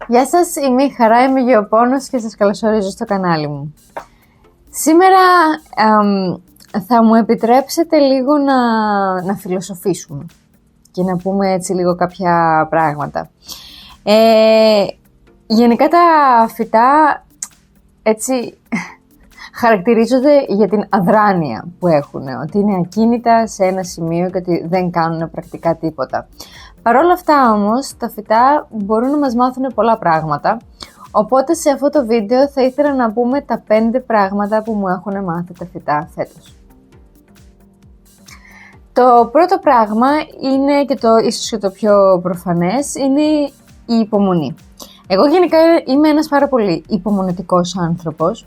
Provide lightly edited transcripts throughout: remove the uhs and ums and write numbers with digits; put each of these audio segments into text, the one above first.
Γεια σας, είμαι η Χαρά, είμαι γεωπόνος και σας καλωσορίζω στο κανάλι μου. Σήμερα θα μου επιτρέψετε λίγο να φιλοσοφήσουμε και να πούμε έτσι λίγο κάποια πράγματα. Γενικά τα φυτά έτσι χαρακτηρίζονται για την αδράνεια που έχουν, ότι είναι ακίνητα σε ένα σημείο και ότι δεν κάνουν πρακτικά τίποτα. Παρ' όλα αυτά όμως, τα φυτά μπορούν να μας μάθουν πολλά πράγματα, οπότε σε αυτό το βίντεο θα ήθελα να πούμε τα 5 πράγματα που μου έχουν μάθει τα φυτά φέτος. Το πρώτο πράγμα είναι, και ίσως και το πιο προφανές, είναι η υπομονή. Εγώ γενικά είμαι ένας πάρα πολύ υπομονετικός άνθρωπος,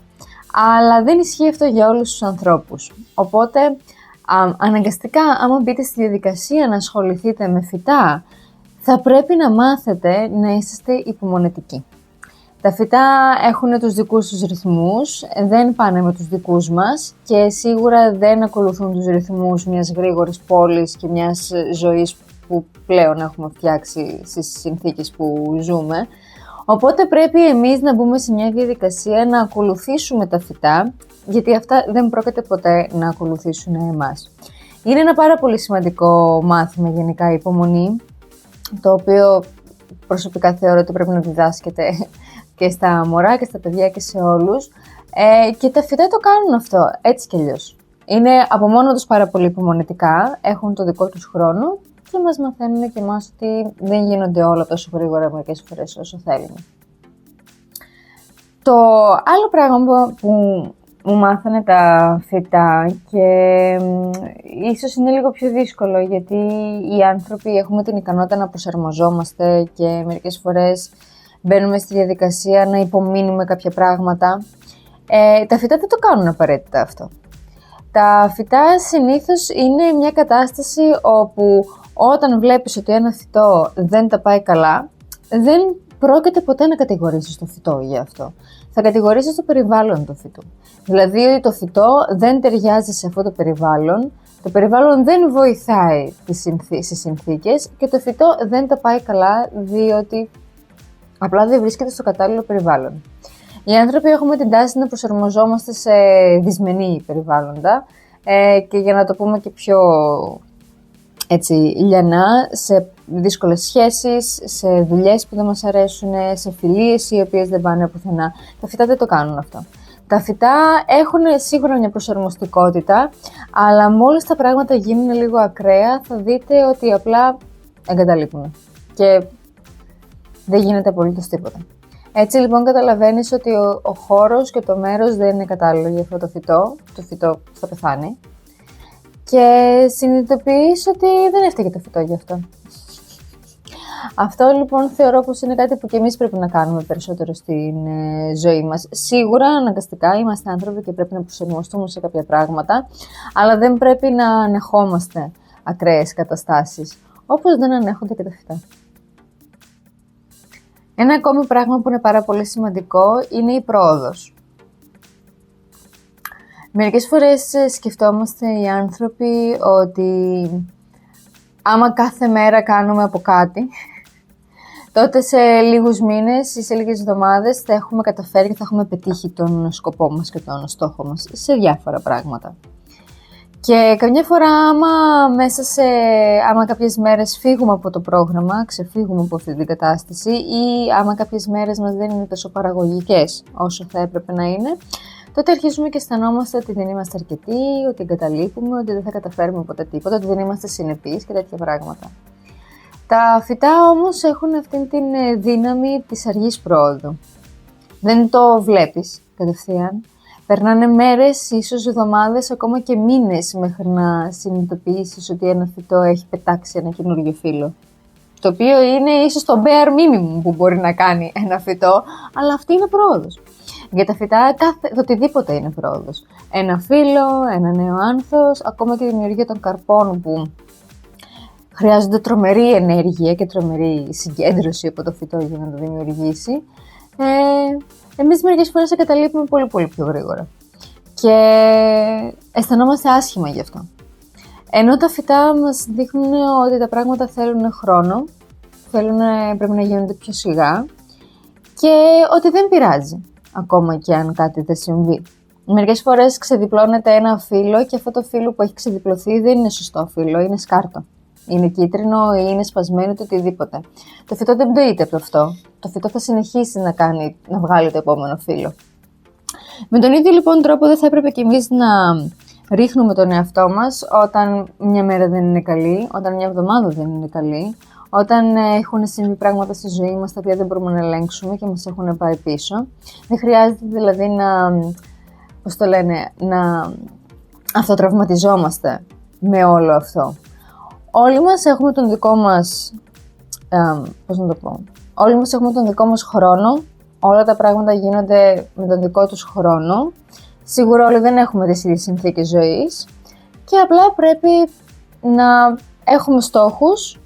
αλλά δεν ισχύει αυτό για όλους τους ανθρώπους. Οπότε, αναγκαστικά, άμα μπείτε στη διαδικασία να ασχοληθείτε με φυτά, θα πρέπει να μάθετε να είσαστε υπομονετικοί. Τα φυτά έχουν τους δικούς τους ρυθμούς, δεν πάνε με τους δικούς μας και σίγουρα δεν ακολουθούν τους ρυθμούς μιας γρήγορης πόλης και μιας ζωής που πλέον έχουμε φτιάξει στις συνθήκες που ζούμε. Οπότε πρέπει εμείς να μπούμε σε μια διαδικασία να ακολουθήσουμε τα φυτά, γιατί αυτά δεν πρόκειται ποτέ να ακολουθήσουν εμάς. Είναι ένα πάρα πολύ σημαντικό μάθημα γενικά η υπομονή, το οποίο προσωπικά θεωρώ ότι πρέπει να διδάσκεται και στα μωρά και στα παιδιά και σε όλους. Και τα φυτά το κάνουν αυτό, έτσι κι αλλιώς. Είναι από μόνο τους πάρα πολύ υπομονετικά, έχουν το δικό τους χρόνο και μας μαθαίνουν και εμάς ότι δεν γίνονται όλα τόσο γρήγορα μερικές φορές όσο θέλουμε. Το άλλο πράγμα που μου μάθανε τα φυτά και ίσως είναι λίγο πιο δύσκολο, γιατί οι άνθρωποι έχουμε την ικανότητα να προσαρμοζόμαστε και μερικές φορές μπαίνουμε στη διαδικασία να υπομείνουμε κάποια πράγματα. Τα φυτά δεν το κάνουν απαραίτητα αυτό. Τα φυτά συνήθως είναι μια κατάσταση όπου όταν βλέπεις ότι ένα φυτό δεν τα πάει καλά, δεν πρόκειται ποτέ να κατηγορήσεις το φυτό για αυτό. Θα κατηγορήσεις το περιβάλλον του φυτού. Δηλαδή ότι το φυτό δεν ταιριάζει σε αυτό το περιβάλλον δεν βοηθάει στις συνθήκες και το φυτό δεν τα πάει καλά διότι απλά δεν βρίσκεται στο κατάλληλο περιβάλλον. Οι άνθρωποι έχουμε την τάση να προσαρμοζόμαστε σε δυσμενή περιβάλλοντα και για να το πούμε και πιο έτσι λιανά, σε δύσκολες σχέσεις, σε δουλειές που δεν μας αρέσουν, σε φιλίες οι οποίες δεν πάνε πουθενά. Τα φυτά δεν το κάνουν αυτό. Τα φυτά έχουν σίγουρα μια προσαρμοστικότητα, αλλά μόλις τα πράγματα γίνουν λίγο ακραία, θα δείτε ότι απλά εγκαταλείπουν και δεν γίνεται απολύτως τίποτα. Έτσι λοιπόν καταλαβαίνεις ότι ο χώρος και το μέρος δεν είναι κατάλληλο για αυτό το φυτό θα πεθάνει. Και συνειδητοποιείς ότι δεν έφταιγε το φυτό γι' αυτό. Αυτό λοιπόν θεωρώ πως είναι κάτι που και εμείς πρέπει να κάνουμε περισσότερο στην ζωή μας. Σίγουρα αναγκαστικά είμαστε άνθρωποι και πρέπει να προσαρμοστούμε σε κάποια πράγματα, αλλά δεν πρέπει να ανεχόμαστε ακραίες καταστάσεις, όπως δεν ανέχονται και τα φυτά. Ένα ακόμη πράγμα που είναι πάρα πολύ σημαντικό είναι η πρόοδος. Μερικές φορές σκεφτόμαστε οι άνθρωποι ότι άμα κάθε μέρα κάνουμε από κάτι, τότε σε λίγους μήνες ή σε λίγες εβδομάδες θα έχουμε καταφέρει και θα έχουμε πετύχει τον σκοπό μας και τον στόχο μας σε διάφορα πράγματα. Και καμιά φορά άμα κάποιες μέρες φύγουμε από το πρόγραμμα, ξεφύγουμε από αυτή την κατάσταση ή άμα κάποιες μέρες μας δεν είναι τόσο παραγωγικές όσο θα έπρεπε να είναι, τότε αρχίζουμε και αισθανόμαστε ότι δεν είμαστε αρκετοί, ότι εγκαταλείπουμε, ότι δεν θα καταφέρουμε ποτέ τίποτα, ότι δεν είμαστε συνεπείς και τέτοια πράγματα. Τα φυτά όμως έχουν αυτή την δύναμη της αργής πρόοδου. Δεν το βλέπεις κατευθείαν. Περνάνε μέρες, ίσως εβδομάδες, ακόμα και μήνες μέχρι να συνειδητοποιήσεις ότι ένα φυτό έχει πετάξει ένα καινούργιο φύλλο. Το οποίο είναι ίσως το bare minimum που μπορεί να κάνει ένα φυτό, αλλά αυτή είναι πρόοδος. Για τα φυτά οτιδήποτε είναι πρόοδος. Ένα φύλλο, ένα νέο άνθος, ακόμα και η δημιουργία των καρπών που χρειάζονται τρομερή ενέργεια και τρομερή συγκέντρωση από το φυτό για να το δημιουργήσει. Εμείς μερικές φορές εγκαταλείπουμε πολύ πιο γρήγορα και αισθανόμαστε άσχημα γι' αυτό. Ενώ τα φυτά μας δείχνουν ότι τα πράγματα θέλουν χρόνο, πρέπει να γίνονται πιο σιγά και ότι δεν πειράζει, ακόμα και αν κάτι δεν συμβεί. Μερικές φορές ξεδιπλώνεται ένα φύλλο και αυτό το φύλλο που έχει ξεδιπλωθεί δεν είναι σωστό φύλλο, είναι σκάρτο. Είναι κίτρινο ή είναι σπασμένο ή το οτιδήποτε. Το φυτό δεν πτωείται από αυτό. Το φυτό θα συνεχίσει να βγάλει το επόμενο φύλλο. Με τον ίδιο λοιπόν τρόπο δεν θα έπρεπε κι εμείς να ρίχνουμε τον εαυτό μας όταν μια μέρα δεν είναι καλή, όταν μια εβδομάδα δεν είναι καλή, όταν έχουν συμβεί πράγματα στη ζωή μας τα οποία δεν μπορούμε να ελέγξουμε και μας έχουν πάει πίσω. Δεν χρειάζεται δηλαδή να αυτοτραυματιζόμαστε με όλο αυτό. Όλοι μας έχουμε τον δικό μας, όλοι μας έχουμε τον δικό μας χρόνο, όλα τα πράγματα γίνονται με τον δικό τους χρόνο. Σίγουρα όλοι δεν έχουμε τις ίδιες συνθήκες ζωής και απλά πρέπει να έχουμε στόχους,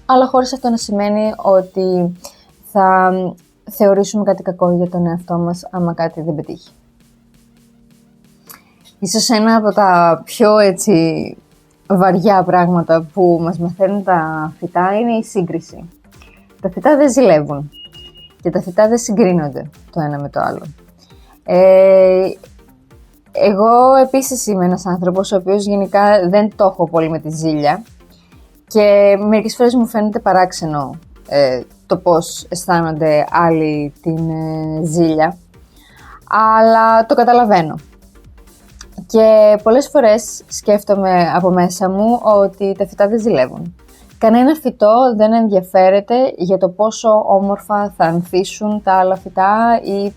αλλά χωρίς αυτό να σημαίνει ότι θα θεωρήσουμε κάτι κακό για τον εαυτό μας άμα κάτι δεν πετύχει. Ίσως ένα από τα πιο βαριά πράγματα που μας μαθαίνουν τα φυτά είναι η σύγκριση. Τα φυτά δεν ζηλεύουν και τα φυτά δεν συγκρίνονται το ένα με το άλλο. Εγώ επίσης είμαι ένας άνθρωπος ο οποίος γενικά δεν το έχω πολύ με τη ζήλια και μερικές φορές μου φαίνεται παράξενο το πώς αισθάνονται άλλοι την ζήλια, αλλά το καταλαβαίνω. Και πολλές φορές σκέφτομαι από μέσα μου ότι τα φυτά δεν ζηλεύουν. Κανένα φυτό δεν ενδιαφέρεται για το πόσο όμορφα θα ανθίσουν τα άλλα φυτά ή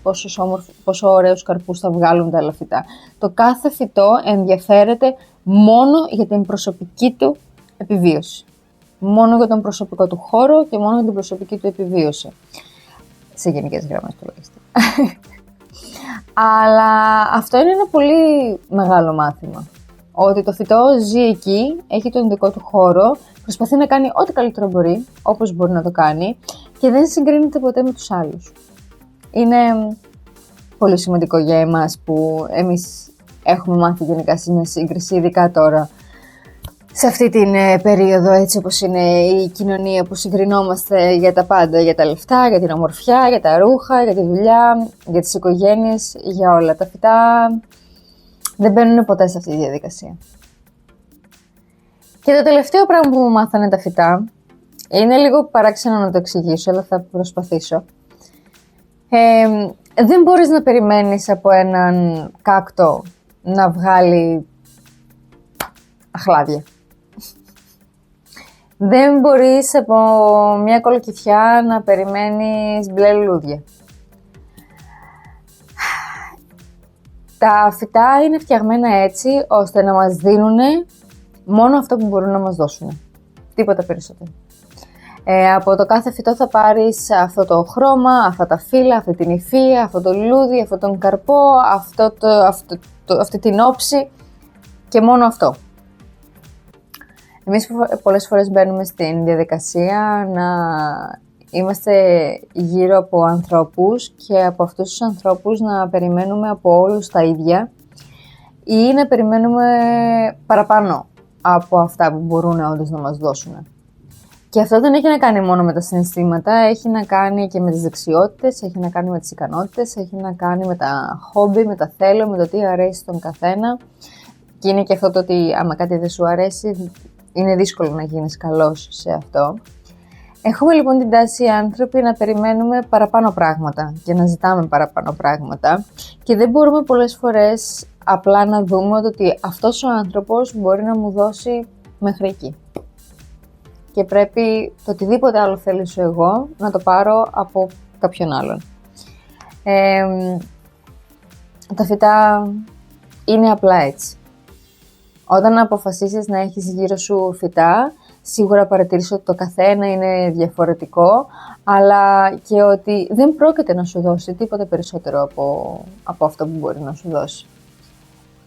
πόσο ωραίους καρπούς θα βγάλουν τα άλλα φυτά. Το κάθε φυτό ενδιαφέρεται μόνο για την προσωπική του επιβίωση. Μόνο για τον προσωπικό του χώρο και μόνο για την προσωπική του επιβίωση. Σε γενικές γραμμές τουλάχιστον. Αλλά αυτό είναι ένα πολύ μεγάλο μάθημα. Ότι το φυτό ζει εκεί, έχει τον δικό του χώρο, προσπαθεί να κάνει ό,τι καλύτερο μπορεί, όπως μπορεί να το κάνει και δεν συγκρίνεται ποτέ με τους άλλους. Είναι πολύ σημαντικό για εμάς που εμείς έχουμε μάθει γενικά σε μια σύγκριση, ειδικά τώρα, σε αυτή την περίοδο, έτσι όπως είναι η κοινωνία που συγκρινόμαστε για τα πάντα, για τα λεφτά, για την ομορφιά, για τα ρούχα, για τη δουλειά, για τις οικογένειες, για όλα. Τα φυτά δεν μπαίνουν ποτέ σε αυτή τη διαδικασία. Και το τελευταίο πράγμα που μου μάθανε τα φυτά, είναι λίγο παράξενο να το εξηγήσω, αλλά θα προσπαθήσω. Δεν μπορείς να περιμένεις από έναν κάκτο να βγάλει αχλάδια. Δεν μπορείς από μια κολοκυθιά να περιμένεις μπλε λουλούδια. Τα φυτά είναι φτιαγμένα έτσι ώστε να μας δίνουν μόνο αυτό που μπορούν να μας δώσουν. Τίποτα περισσότερο. Από το κάθε φυτό θα πάρεις αυτό το χρώμα, αυτά τα φύλλα, αυτή την υφή, αυτό το λουλούδι, αυτό τον καρπό, αυτή την όψη και μόνο αυτό. Εμείς πολλές φορές μπαίνουμε στην διαδικασία να είμαστε γύρω από ανθρώπους και από αυτούς τους ανθρώπους να περιμένουμε από όλους τα ίδια ή να περιμένουμε παραπάνω από αυτά που μπορούν όντως να μας δώσουν. Και αυτό δεν έχει να κάνει μόνο με τα συναισθήματα, έχει να κάνει και με τις δεξιότητες, έχει να κάνει με τις ικανότητες, έχει να κάνει με τα χόμπι, με τα θέλω, με το τι αρέσει στον καθένα. Και είναι και αυτό το ότι άμα κάτι δεν σου αρέσει, είναι δύσκολο να γίνεις καλός σε αυτό. Έχουμε λοιπόν την τάση οι άνθρωποι να περιμένουμε παραπάνω πράγματα και να ζητάμε παραπάνω πράγματα και δεν μπορούμε πολλές φορές απλά να δούμε ότι αυτός ο άνθρωπος μπορεί να μου δώσει μέχρι εκεί. Και πρέπει το οτιδήποτε άλλο θέλησω εγώ να το πάρω από κάποιον άλλον. Τα φυτά είναι απλά έτσι. Όταν αποφασίσεις να έχεις γύρω σου φυτά, σίγουρα παρατηρείς ότι το καθένα είναι διαφορετικό, αλλά και ότι δεν πρόκειται να σου δώσει τίποτα περισσότερο από αυτό που μπορεί να σου δώσει.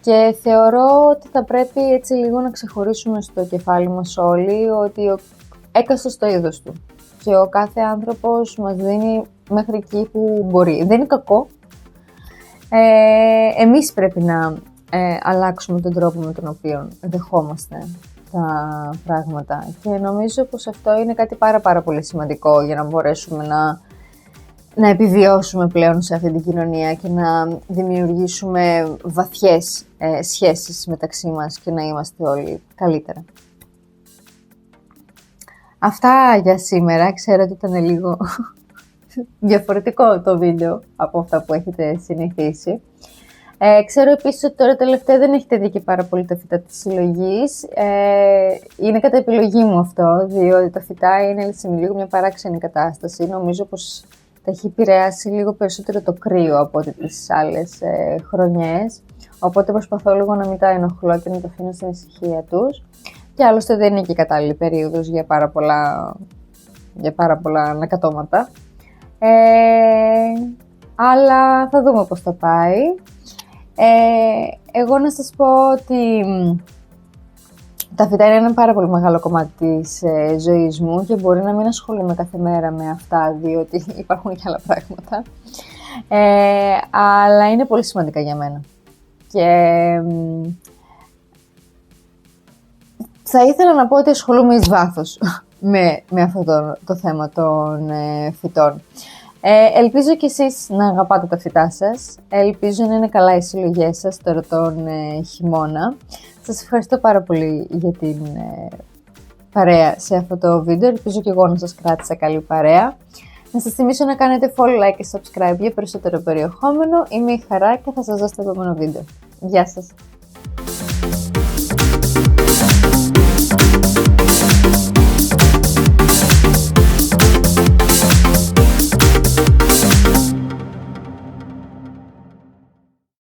Και θεωρώ ότι θα πρέπει έτσι λίγο να ξεχωρίσουμε στο κεφάλι μας όλοι ότι ο έκαστος το είδος του και ο κάθε άνθρωπος μας δίνει μέχρι εκεί που μπορεί. Δεν είναι κακό. Εμείς πρέπει να αλλάξουμε τον τρόπο με τον οποίο δεχόμαστε τα πράγματα. Και νομίζω πως αυτό είναι κάτι πάρα πολύ σημαντικό για να μπορέσουμε να επιβιώσουμε πλέον σε αυτή την κοινωνία και να δημιουργήσουμε βαθιές σχέσεις μεταξύ μας και να είμαστε όλοι καλύτερα. Αυτά για σήμερα. Ξέρω ότι ήταν λίγο διαφορετικό το βίντεο από αυτά που έχετε συνηθίσει. Ξέρω επίσης ότι τώρα τελευταία δεν έχετε δει και πάρα πολύ τα φυτά της συλλογής. Είναι κατά επιλογή μου αυτό, διότι τα φυτά είναι σε λίγο μια παράξενη κατάσταση. Νομίζω πως τα έχει επηρεάσει λίγο περισσότερο το κρύο από ό,τι τις άλλες χρονιές. Οπότε προσπαθώ λίγο να μην τα ενοχλώ και να τα αφήνω στην ησυχία τους. Και άλλωστε δεν είναι και κατάλληλη περίοδος για πάρα πολλά ανακατώματα. Αλλά θα δούμε πώς θα πάει. Εγώ να σας πω ότι τα φυτά είναι ένα πάρα πολύ μεγάλο κομμάτι της ζωής μου και μπορεί να μην ασχολούμαι κάθε μέρα με αυτά, διότι υπάρχουν και άλλα πράγματα. Αλλά είναι πολύ σημαντικά για μένα. Και θα ήθελα να πω ότι ασχολούμαι εις βάθος με αυτό το θέμα των φυτών. Ελπίζω κι εσείς να αγαπάτε τα φυτά σας. Ελπίζω να είναι καλά οι συλλογές σας τώρα τον χειμώνα. Σας ευχαριστώ πάρα πολύ για την παρέα σε αυτό το βίντεο. Ελπίζω και εγώ να σας κράτησα καλή παρέα. Να σας θυμίσω να κάνετε follow, like και subscribe για περισσότερο περιεχόμενο. Είμαι η Χαρά και θα σας δω στο επόμενο βίντεο. Γεια σας!